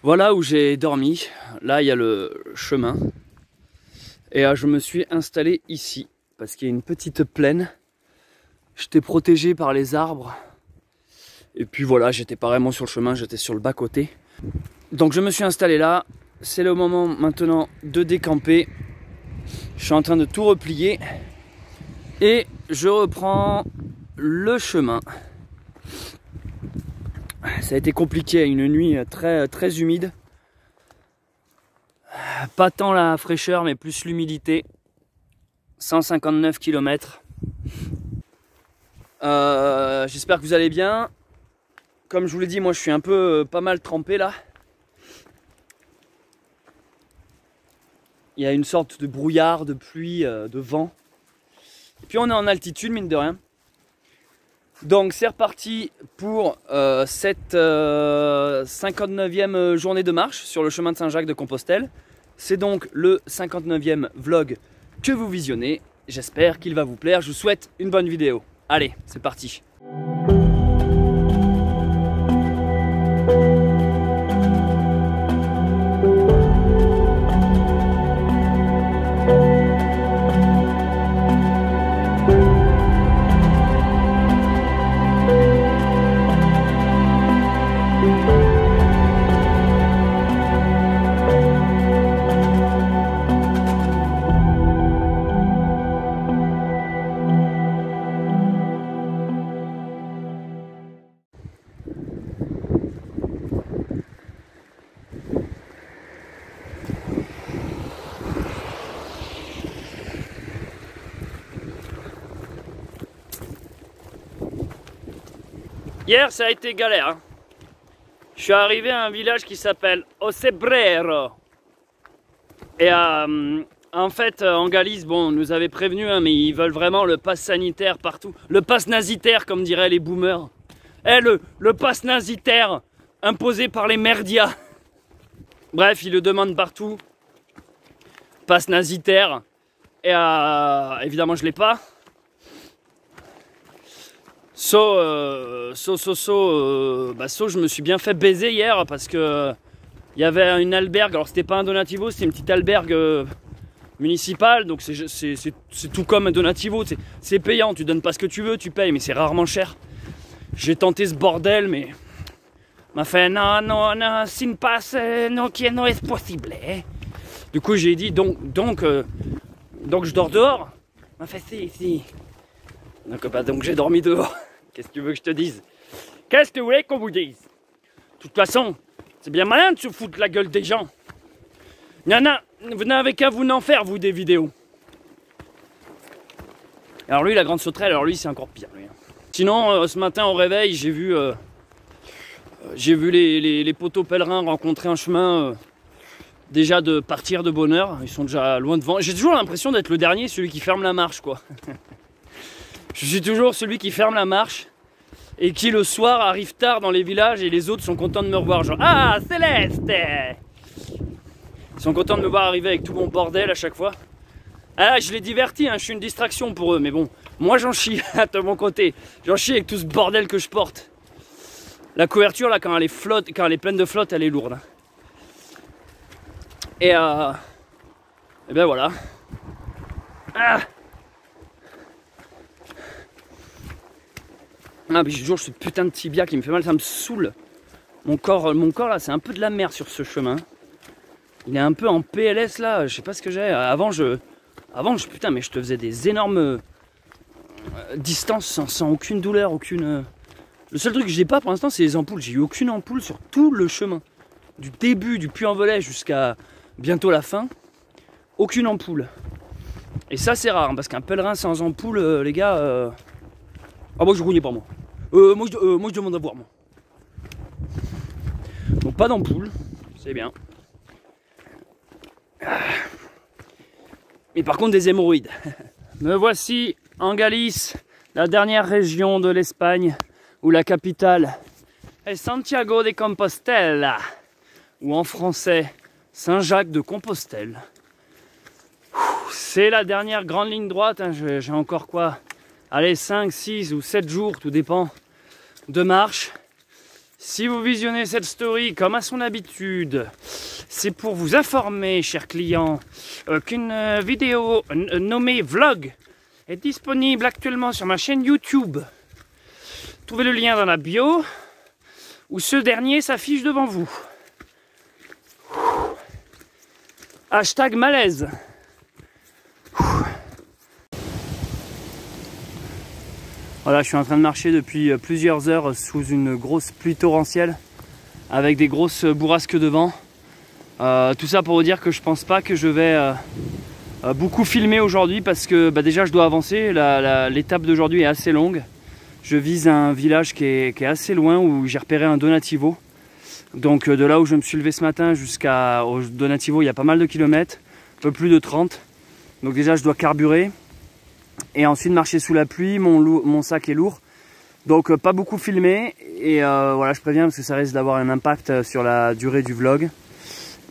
Voilà où j'ai dormi. Là, il y a le chemin. Et je me suis installé ici parce qu'il y a une petite plaine. J'étais protégé par les arbres. Et puis voilà, j'étais pas vraiment sur le chemin, j'étais sur le bas-côté. Donc je me suis installé là. C'est le moment maintenant de décamper. Je suis en train de tout replier. Et je reprends le chemin. Ça a été compliqué, une nuit très humide. Pas tant la fraîcheur, mais plus l'humidité. 159 km. J'espère que vous allez bien. Comme je vous l'ai dit, moi je suis un peu pas mal trempé là. Il y a une sorte de brouillard, de pluie, de vent. Et puis on est en altitude, mine de rien. Donc c'est reparti pour cette 59e journée de marche sur le chemin de Saint-Jacques-de-Compostelle. C'est donc le 59e vlog que vous visionnez. J'espère qu'il va vous plaire. Je vous souhaite une bonne vidéo. Allez, c'est parti. Hier, ça a été galère. Hein. Je suis arrivé à un village qui s'appelle Ocebrero. Et en fait, en Galice, bon, on nous avait prévenu, hein, mais ils veulent vraiment le pass sanitaire partout. Le pass nazitaire, comme diraient les boomers. Eh, le pass nazitaire imposé par les merdias. Bref, ils le demandent partout. Pass nazitaire. Et évidemment, je l'ai pas. Je me suis bien fait baiser hier parce que il y avait une albergue, alors c'était pas un donativo, c'était une petite albergue municipale, donc c'est tout comme un donativo, c'est payant, tu donnes pas ce que tu veux, tu payes, mais c'est rarement cher. J'ai tenté ce bordel, mais m'a fait non, sin passe, no es possible. Du coup j'ai dit donc je dors dehors. M'a fait si. Donc j'ai dormi dehors. Qu'est-ce que tu veux que je te dise? Qu'est-ce que tu voulais qu'on vous dise? De toute façon, c'est bien malin de se foutre la gueule des gens. Vous n'avez qu'à vous n'en faire, vous, des vidéos. Alors lui, la grande sauterelle, alors lui, c'est encore pire. Lui. Sinon, ce matin au réveil, j'ai vu les poteaux pèlerins rencontrer un chemin déjà de partir de bonne heure. Ils sont déjà loin devant. J'ai toujours l'impression d'être le dernier, celui qui ferme la marche, quoi. Je suis toujours celui qui ferme la marche et qui le soir arrive tard dans les villages et les autres sont contents de me revoir. Genre, ah, Céleste! Ils sont contents de me voir arriver avec tout mon bordel à chaque fois. Ah, je les divertis, hein, je suis une distraction pour eux, mais bon, moi j'en chie de mon côté. J'en chie avec tout ce bordel que je porte. La couverture, là, quand elle est pleine de flotte, elle est lourde. Et ben voilà. Ah! Ah, mais j'ai toujours ce putain de tibia qui me fait mal, ça me saoule. Mon corps là, c'est un peu de la merde sur ce chemin. Il est un peu en PLS là, je sais pas ce que j'ai. Avant, putain, mais je te faisais des énormes distances sans aucune douleur, aucune. Le seul truc que j'ai pas pour l'instant, c'est les ampoules. J'ai eu aucune ampoule sur tout le chemin. Du début du Puy-en-Velay jusqu'à bientôt la fin. Aucune ampoule. Et ça, c'est rare, hein, parce qu'un pèlerin sans ampoule, les gars. Ah, moi je rouillais pas moi. Moi je demande à voir moi. Donc pas d'ampoule, c'est bien. Mais par contre des hémorroïdes. Me voici en Galice, la dernière région de l'Espagne, où la capitale est Santiago de Compostela, ou en français Saint-Jacques-de-Compostelle. C'est la dernière grande ligne droite, hein. J'ai encore quoi? Allez, 5, 6 ou 7 jours, tout dépend, de marche. Si vous visionnez cette story comme à son habitude, c'est pour vous informer, chers clients, qu'une vidéo nommée Vlog est disponible actuellement sur ma chaîne YouTube. Trouvez le lien dans la bio, où ce dernier s'affiche devant vous. Hashtag malaise. Voilà, je suis en train de marcher depuis plusieurs heures sous une grosse pluie torrentielle avec des grosses bourrasques de vent. Tout ça pour vous dire que je pense pas que je vais beaucoup filmer aujourd'hui parce que déjà je dois avancer. L'étape d'aujourd'hui est assez longue. Je vise un village qui est assez loin où j'ai repéré un Donativo. Donc de là où je me suis levé ce matin jusqu'au Donativo, il y a pas mal de kilomètres, un peu plus de 30. Donc déjà je dois carburer. Et ensuite marcher sous la pluie, mon sac est lourd. Donc pas beaucoup filmé. Et voilà, je préviens parce que ça risque d'avoir un impact sur la durée du vlog.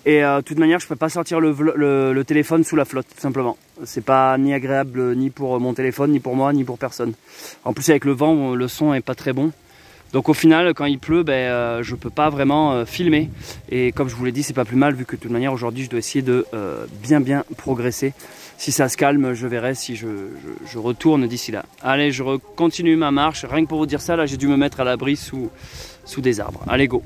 Et de toute manière, je ne peux pas sortir le téléphone sous la flotte, tout simplement. C'est pas ni agréable ni pour mon téléphone, ni pour moi, ni pour personne. En plus avec le vent, le son est pas très bon. Donc au final, quand il pleut, je peux pas vraiment filmer. Et comme je vous l'ai dit, c'est pas plus mal vu que de toute manière aujourd'hui, je dois essayer de bien progresser. Si ça se calme, je verrai si je retourne d'ici là. Allez, je continue ma marche. Rien que pour vous dire ça, là, j'ai dû me mettre à l'abri sous des arbres. Allez, go!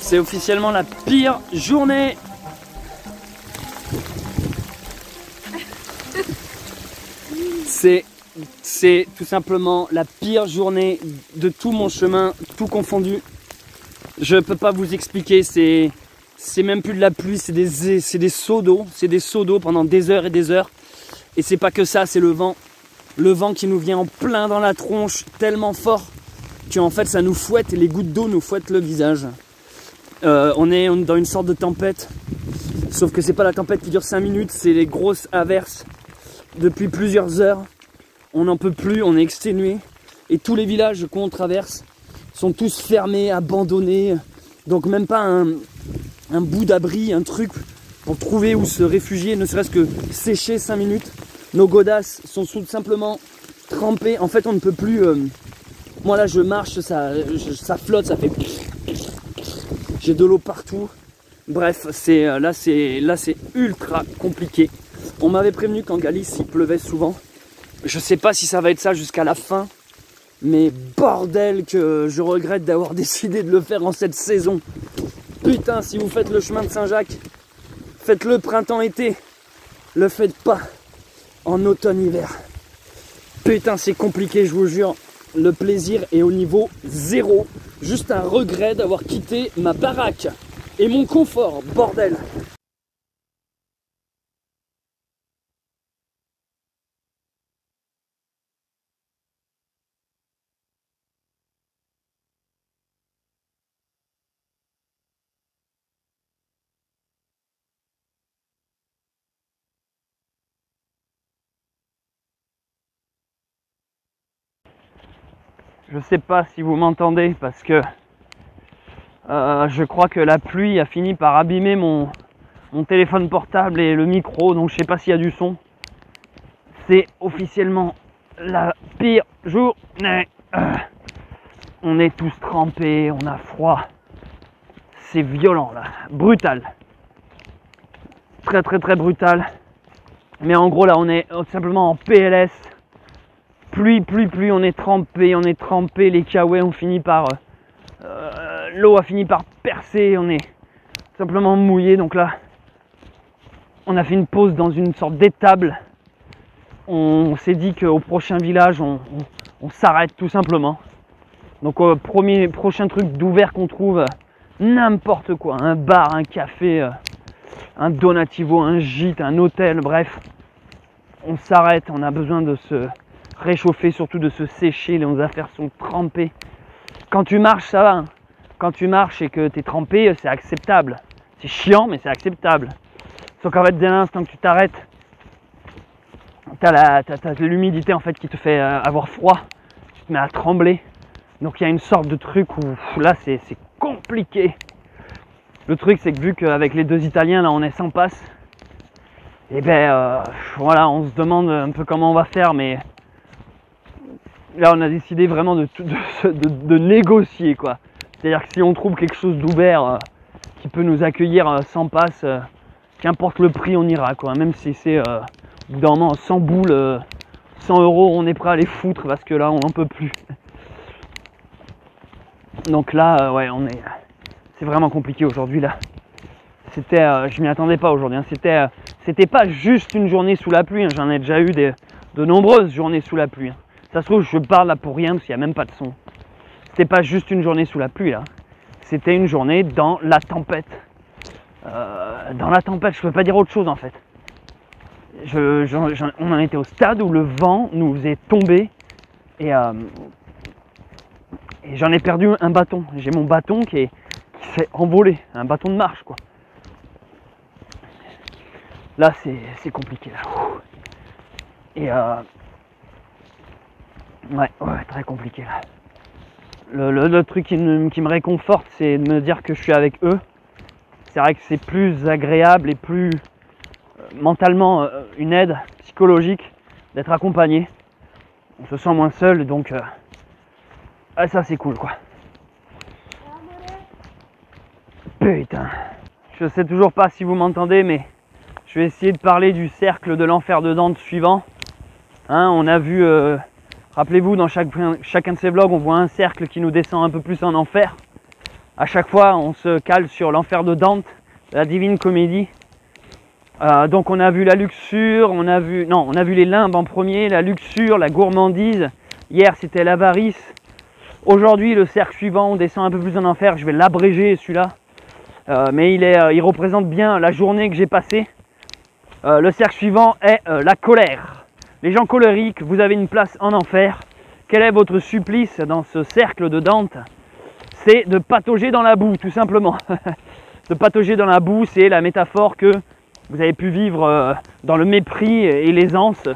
C'est officiellement la pire journée. C'est tout simplement la pire journée de tout mon chemin, tout confondu. Je peux pas vous expliquer, c'est même plus de la pluie, c'est des seaux d'eau. C'est des seaux d'eau pendant des heures et des heures. Et c'est pas que ça, c'est le vent. Le vent qui nous vient en plein dans la tronche, tellement fort qu'en fait ça nous fouette, les gouttes d'eau nous fouettent le visage. On est dans une sorte de tempête, sauf que c'est pas la tempête qui dure 5 minutes, c'est les grosses averses depuis plusieurs heures. On n'en peut plus, on est exténué. Et tous les villages qu'on traverse sont tous fermés, abandonnés. Donc même pas un bout d'abri, un truc pour trouver où se réfugier, ne serait-ce que sécher 5 minutes. Nos godasses sont tout simplement trempées. En fait, on ne peut plus... moi là, je marche, ça flotte, ça fait... J'ai de l'eau partout. Bref, là c'est ultra compliqué. On m'avait prévenu qu'en Galice, il pleuvait souvent. Je sais pas si ça va être ça jusqu'à la fin. Mais bordel que je regrette d'avoir décidé de le faire en cette saison. Putain, si vous faites le chemin de Saint-Jacques, faites-le printemps-été. Le faites pas en automne-hiver. Putain, c'est compliqué, je vous jure. Le plaisir est au niveau 0. Juste un regret d'avoir quitté ma baraque et mon confort, bordel. Je sais pas si vous m'entendez parce que je crois que la pluie a fini par abîmer mon téléphone portable et le micro, donc je sais pas s'il y a du son. C'est officiellement la pire journée. On est tous trempés, on a froid. C'est violent là, brutal. Très très très brutal. Mais en gros là on est simplement en PLS. Pluie, on est trempé, les kawaii ont fini par... l'eau a fini par percer, on est simplement mouillé. Donc là, on a fait une pause dans une sorte d'étable. On s'est dit qu'au prochain village, on s'arrête tout simplement. Donc au prochain truc d'ouvert qu'on trouve, n'importe quoi, un bar, un café, un donativo, un gîte, un hôtel, bref. On s'arrête, on a besoin de se réchauffer, surtout de se sécher, nos affaires sont trempées. Quand tu marches, ça va. Quand tu marches et que tu es trempé, c'est acceptable. C'est chiant, mais c'est acceptable. Sauf qu'en fait, dès l'instant que tu t'arrêtes, t'as l'humidité en fait qui te fait avoir froid. Tu te mets à trembler. Donc il y a une sorte de truc où là, c'est compliqué. Le truc, c'est que vu qu'avec les deux Italiens, là, on est sans passe, et ben voilà, on se demande un peu comment on va faire, mais là, on a décidé vraiment de négocier, quoi. C'est-à-dire que si on trouve quelque chose d'ouvert qui peut nous accueillir sans passe, qu'importe le prix, on ira, quoi. Même si c'est au bout d'un moment 100 boules, 100 €, on est prêt à les foutre parce que là, on n'en peut plus. Donc là, ouais, c'est vraiment compliqué aujourd'hui, là. Je m'y attendais pas aujourd'hui. Hein. C'était pas juste une journée sous la pluie. Hein. J'en ai déjà eu de nombreuses journées sous la pluie. Hein. Ça se trouve, je parle là pour rien parce qu'il n'y a même pas de son. C'était pas juste une journée sous la pluie là. C'était une journée dans la tempête. Dans la tempête, je peux pas dire autre chose en fait. On en était au stade où le vent nous faisait tomber et j'en ai perdu un bâton. J'ai mon bâton qui s'est envolé, un bâton de marche quoi. Là c'est compliqué là. Et ouais, très compliqué là. Le truc qui me réconforte, c'est de me dire que je suis avec eux. C'est vrai que c'est plus agréable et plus mentalement une aide psychologique d'être accompagné. On se sent moins seul, donc ça c'est cool quoi. Putain, je sais toujours pas si vous m'entendez, mais je vais essayer de parler du cercle de l'enfer de Dante suivant. Hein, on a vu, rappelez-vous, dans chacun de ces vlogs, on voit un cercle qui nous descend un peu plus en enfer. À chaque fois, on se cale sur l'enfer de Dante, la Divine Comédie. Donc on a vu la luxure, on a vu les limbes en premier, la luxure, la gourmandise. Hier, c'était l'avarice. Aujourd'hui, le cercle suivant, on descend un peu plus en enfer. Je vais l'abréger celui-là. Mais il représente bien la journée que j'ai passée. Le cercle suivant est la colère. Les gens colériques, vous avez une place en enfer. Quel est votre supplice dans ce cercle de Dante? C'est de patauger dans la boue, tout simplement. De patauger dans la boue, c'est la métaphore que vous avez pu vivre dans le mépris et l'aisance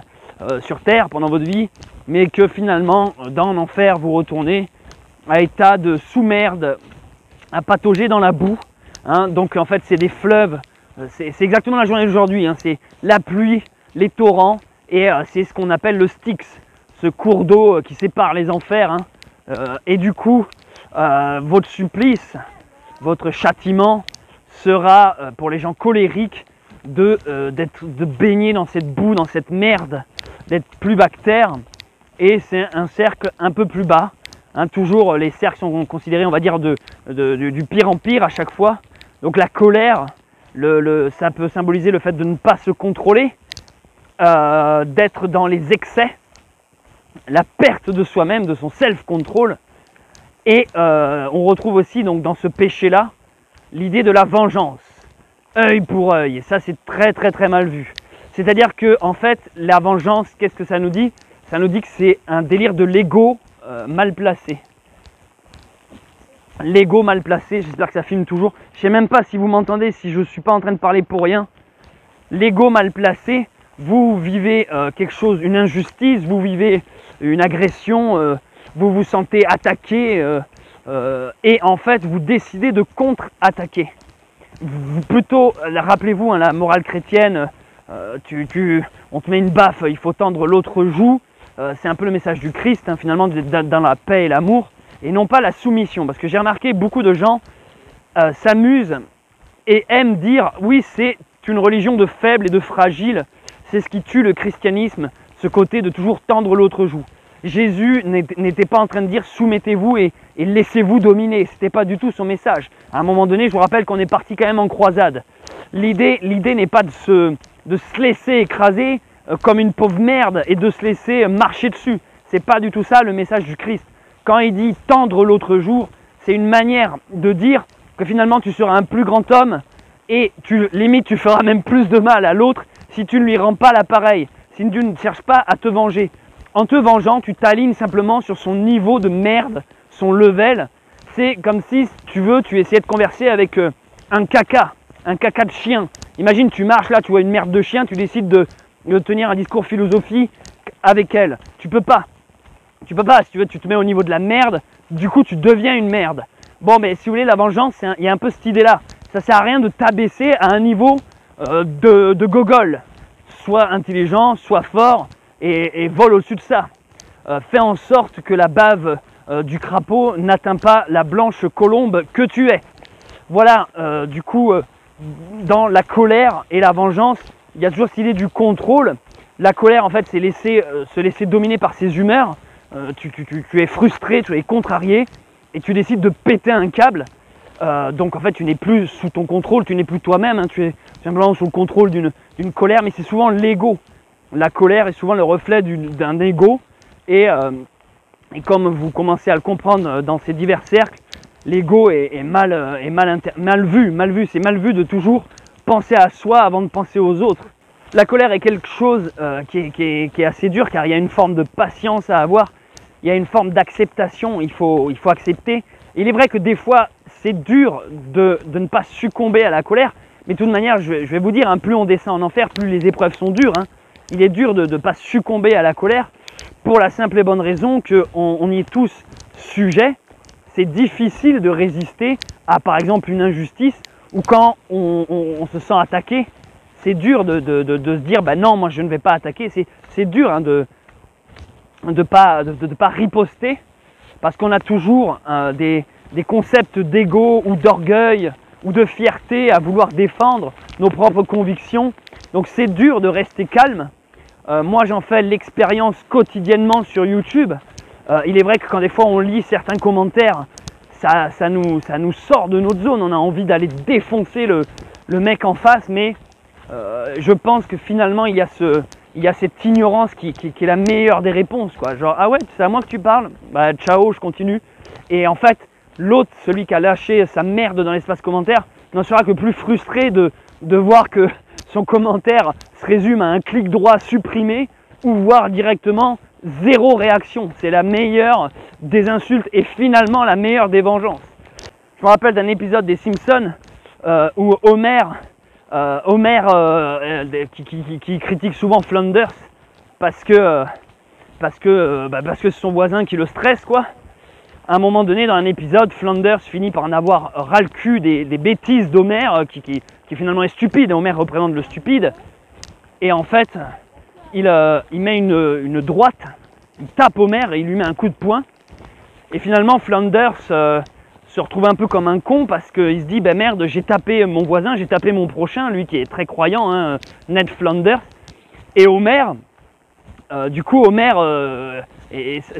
sur terre pendant votre vie, mais que finalement, dans l'enfer, vous retournez à état de sous-merde, à patauger dans la boue. Hein. Donc en fait c'est des fleuves, c'est exactement la journée d'aujourd'hui, hein. C'est la pluie, les torrents et c'est ce qu'on appelle le Styx, ce cours d'eau qui sépare les enfers. Hein. Et du coup, votre supplice, votre châtiment sera pour les gens colériques de baigner dans cette boue, dans cette merde, d'être plus bactère. Et c'est un cercle un peu plus bas. Hein, toujours les cercles sont considérés, on va dire, du pire en pire à chaque fois. Donc la colère, ça peut symboliser le fait de ne pas se contrôler, d'être dans les excès, la perte de soi-même, de son self-control. Et on retrouve aussi donc dans ce péché-là l'idée de la vengeance, œil pour œil. Et ça c'est très très très mal vu. C'est-à-dire que en fait la vengeance, qu'est-ce que ça nous dit? Ça nous dit que c'est un délire de l'ego mal placé. L'ego mal placé, j'espère que ça filme toujours. Je ne sais même pas si vous m'entendez, si je ne suis pas en train de parler pour rien. L'ego mal placé, vous vivez quelque chose, une injustice, vous vivez une agression, vous vous sentez attaqué et en fait vous décidez de contre-attaquer. Plutôt, rappelez-vous, hein, la morale chrétienne, on te met une baffe, il faut tendre l'autre joue. C'est un peu le message du Christ, hein, finalement, dans la paix et l'amour, et non pas la soumission. Parce que j'ai remarqué, beaucoup de gens s'amusent et aiment dire « oui, c'est une religion de faibles et de fragiles, c'est ce qui tue le christianisme, ce côté de toujours tendre l'autre joue ». Jésus n'était pas en train de dire « soumettez-vous et laissez-vous dominer », ce n'était pas du tout son message. À un moment donné, je vous rappelle qu'on est parti quand même en croisade. L'idée n'est pas de se laisser écraser comme une pauvre merde et de se laisser marcher dessus. C'est pas du tout ça le message du Christ. Quand il dit tendre l'autre jour, c'est une manière de dire que finalement tu seras un plus grand homme et limite tu feras même plus de mal à l'autre si tu ne lui rends pas l'appareil, si tu ne cherches pas à te venger. En te vengeant, tu t'alignes simplement sur son niveau de merde, son level. C'est comme si tu essayais de converser avec un caca de chien. Imagine, tu marches là, tu vois une merde de chien, tu décides de tenir un discours philosophique avec elle. Tu peux pas. Tu peux pas, si tu veux, tu te mets au niveau de la merde, du coup tu deviens une merde. Bon, mais si vous voulez, la vengeance, il y a un peu cette idée-là. Ça sert à rien de t'abaisser à un niveau de gogol. Sois intelligent, sois fort et vole au-dessus de ça. Fais en sorte que la bave du crapaud n'atteint pas la blanche colombe que tu es. Voilà, du coup, dans la colère et la vengeance, il y a toujours cette idée du contrôle. La colère, en fait, c'est se laisser dominer par ses humeurs. Tu es frustré, tu es contrarié et tu décides de péter un câble. Donc, en fait, tu n'es plus sous ton contrôle, tu n'es plus toi-même. Hein, tu es simplement sous le contrôle d'une colère, mais c'est souvent l'ego. La colère est souvent le reflet d'un ego. Et comme vous commencez à le comprendre dans ces divers cercles, l'ego est mal vu. C'est mal vu de toujours penser à soi avant de penser aux autres. La colère est quelque chose qui est assez dur car il y a une forme de patience à avoir, il y a une forme d'acceptation, il faut accepter. Il est vrai que des fois c'est dur de ne pas succomber à la colère, mais de toute manière je vais vous dire, hein, plus on descend en enfer, plus les épreuves sont dures. Hein. Il est dur de ne pas succomber à la colère pour la simple et bonne raison qu'on y est tous sujets. C'est difficile de résister à par exemple une injustice ou quand on se sent attaqué. C'est dur de se dire bah non, moi je ne vais pas attaquer. C'est dur hein, de pas riposter parce qu'on a toujours des concepts d'ego ou d'orgueil ou de fierté à vouloir défendre nos propres convictions. Donc c'est dur de rester calme. Moi j'en fais l'expérience quotidiennement sur YouTube. Il est vrai que quand des fois on lit certains commentaires, ça nous sort de notre zone. On a envie d'aller défoncer le mec en face, mais je pense que finalement il y a cette ignorance qui est la meilleure des réponses, quoi. Genre ah ouais, c'est à moi que tu parles, bah ciao, je continue. Et en fait l'autre, celui qui a lâché sa merde dans l'espace commentaire, n'en sera que plus frustré de voir que son commentaire se résume à un clic droit supprimé ou voire directement zéro réaction. C'est la meilleure des insultes et finalement la meilleure des vengeances. Je me rappelle d'un épisode des Simpsons où Homer qui critique souvent Flanders parce que c'est son voisin qui le stresse, quoi. à un moment donné, dans un épisode, Flanders finit par en avoir ras le cul des bêtises d'Homer, qui finalement est stupide. Homer représente le stupide. Et en fait, il met une droite, il tape Homer et il lui met un coup de poing. Et finalement, Flanders se retrouve un peu comme un con parce qu'il se dit, ben merde, j'ai tapé mon voisin, j'ai tapé mon prochain, lui qui est très croyant, hein, Ned Flanders. Et Homer, du coup, Homer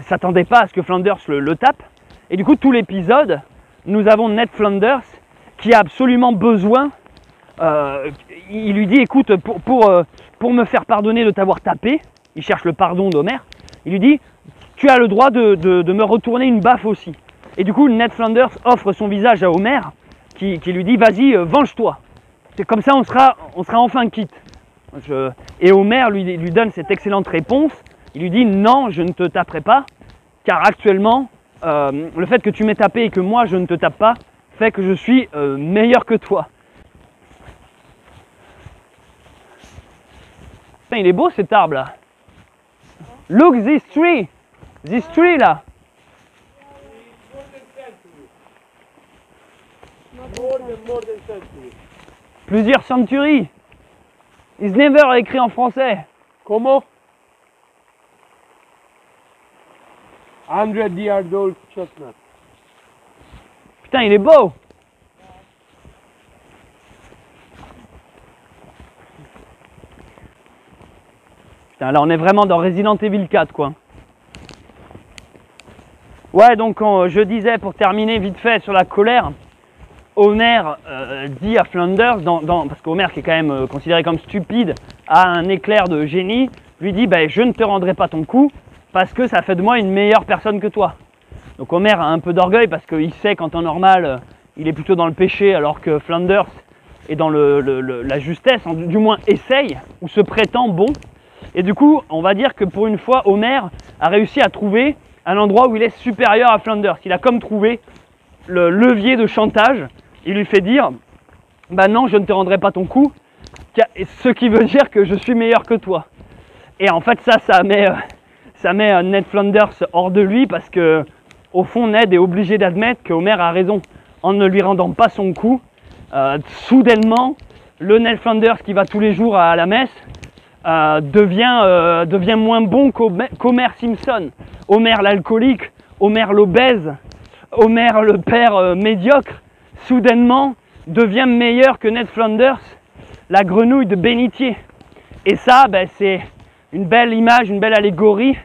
s'attendait pas à ce que Flanders le tape. Et du coup, tout l'épisode, nous avons Ned Flanders qui a absolument besoin. Il lui dit, écoute, pour me faire pardonner de t'avoir tapé, il cherche le pardon d'Homer, il lui dit, tu as le droit de me retourner une baffe aussi. Et du coup, Ned Flanders offre son visage à Homer, qui lui dit, vas-y, venge-toi. C'est comme ça, on sera enfin quitte. Et Homer lui donne cette excellente réponse. Il lui dit, non, je ne te taperai pas, car actuellement, le fait que tu m'aies tapé et que moi je ne te tape pas, fait que je suis meilleur que toi. Putain, il est beau cet arbre là. Look this tree. This tree là. Plusieurs centuries. It's never écrit en français. Comment? 100 years old chestnut. Putain, il est beau. Putain, là on est vraiment dans Resident Evil 4 quoi. Ouais, donc je disais pour terminer vite fait sur la colère, Homer dit à Flanders, parce qu'Homer qui est quand même considéré comme stupide, a un éclair de génie, lui dit je ne te rendrai pas ton coup parce que ça fait de moi une meilleure personne que toi. Donc Homer a un peu d'orgueil parce qu'il sait qu'en temps normal il est plutôt dans le péché alors que Flanders est dans la justesse, du moins essaye ou se prétend bon. Et du coup on va dire que pour une fois Homer a réussi à trouver un endroit où il est supérieur à Flanders. Il a comme trouvé le levier de chantage. Il lui fait dire non, je ne te rendrai pas ton coup, ce qui veut dire que je suis meilleur que toi. Et en fait ça met Ned Flanders hors de lui parce que au fond Ned est obligé d'admettre que Homer a raison en ne lui rendant pas son coup. Soudainement le Ned Flanders qui va tous les jours à la messe devient moins bon qu'Homer Simpson. Homer l'alcoolique, Homer l'obèse, Homer le père médiocre, soudainement devient meilleur que Ned Flanders, la grenouille de bénitier. Et ça, c'est une belle image, une belle allégorie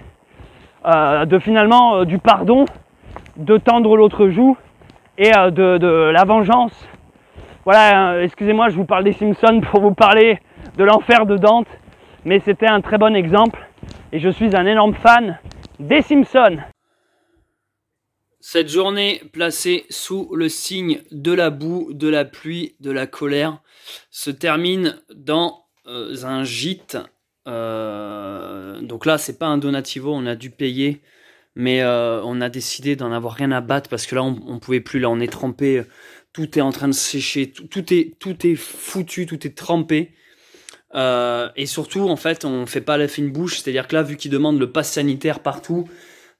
de finalement du pardon, de tendre l'autre joue et de la vengeance. Voilà, excusez-moi, je vous parle des Simpsons pour vous parler de l'enfer de Dante, mais c'était un très bon exemple et je suis un énorme fan des Simpsons. Cette journée placée sous le signe de la boue, de la pluie, de la colère se termine dans un gîte. Donc là, c'est pas un donativo, on a dû payer, mais on a décidé d'en avoir rien à battre parce que là, on pouvait plus. Là, on est trempé, tout est en train de sécher, tout est foutu, tout est trempé. Et surtout, en fait, on fait pas la fine bouche, c'est-à-dire que là, vu qu'ils demandent le pass sanitaire partout,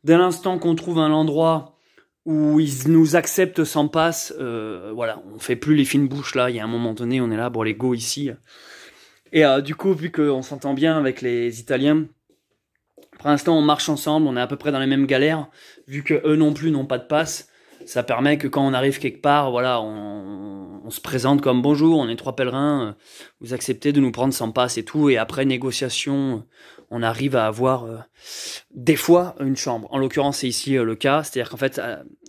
dès l'instant qu'on trouve un endroit où ils nous acceptent sans passe, voilà, on fait plus les fines bouches là. Il y a un moment donné, on est là, bon les go ici. Et du coup, vu qu'on s'entend bien avec les Italiens, pour l'instant on marche ensemble, on est à peu près dans les mêmes galères, vu que eux non plus n'ont pas de passe. Ça permet que quand on arrive quelque part, voilà, on se présente comme bonjour, on est 3 pèlerins, vous acceptez de nous prendre sans passe et tout, et après négociation, on arrive à avoir des fois une chambre. En l'occurrence, c'est ici le cas, c'est-à-dire qu'en fait,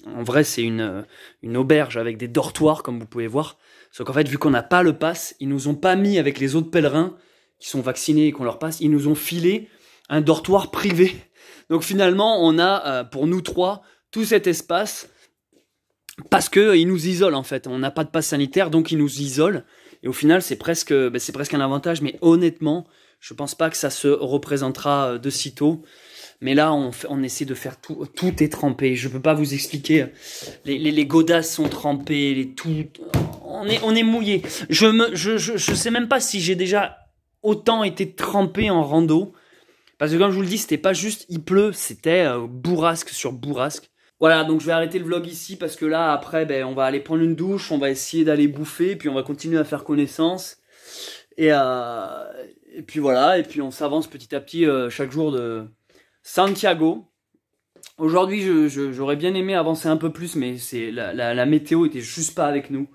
en vrai, c'est une auberge avec des dortoirs, comme vous pouvez voir. Sauf qu'en fait, vu qu'on n'a pas le pass, ils nous ont pas mis avec les autres pèlerins qui sont vaccinés et qu'on leur passe, ils nous ont filé un dortoir privé. Donc finalement, on a, pour nous 3, tout cet espace, parce qu'ils nous isolent en fait. On n'a pas de pass sanitaire, donc ils nous isolent. Et au final, c'est presque un avantage, mais honnêtement, je pense pas que ça se représentera de sitôt. Mais là, on essaie de faire tout. Tout est trempé. Je peux pas vous expliquer. Les godasses sont trempées. On est mouillé. Je sais même pas si j'ai déjà autant été trempé en rando. Parce que comme je vous le dis, c'était pas juste il pleut, c'était bourrasque sur bourrasque. Voilà, donc je vais arrêter le vlog ici parce que là, après, ben, on va aller prendre une douche, on va essayer d'aller bouffer, puis on va continuer à faire connaissance. Et puis voilà, et puis on s'avance petit à petit chaque jour de Santiago. Aujourd'hui, j'aurais bien aimé avancer un peu plus, mais la météo était juste pas avec nous.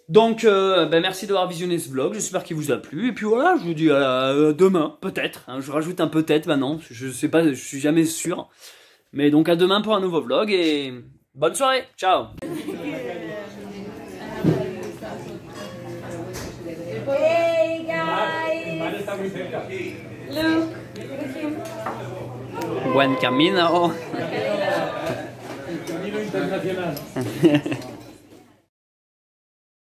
Donc, ben merci d'avoir visionné ce vlog, j'espère qu'il vous a plu. Et puis voilà, je vous dis à demain, peut-être. Hein, je rajoute un peut-être maintenant, je sais pas, je suis jamais sûr. Mais donc à demain pour un nouveau vlog et bonne soirée, ciao. Hey guys! Luke, with him. Buen camino. Camino internacional.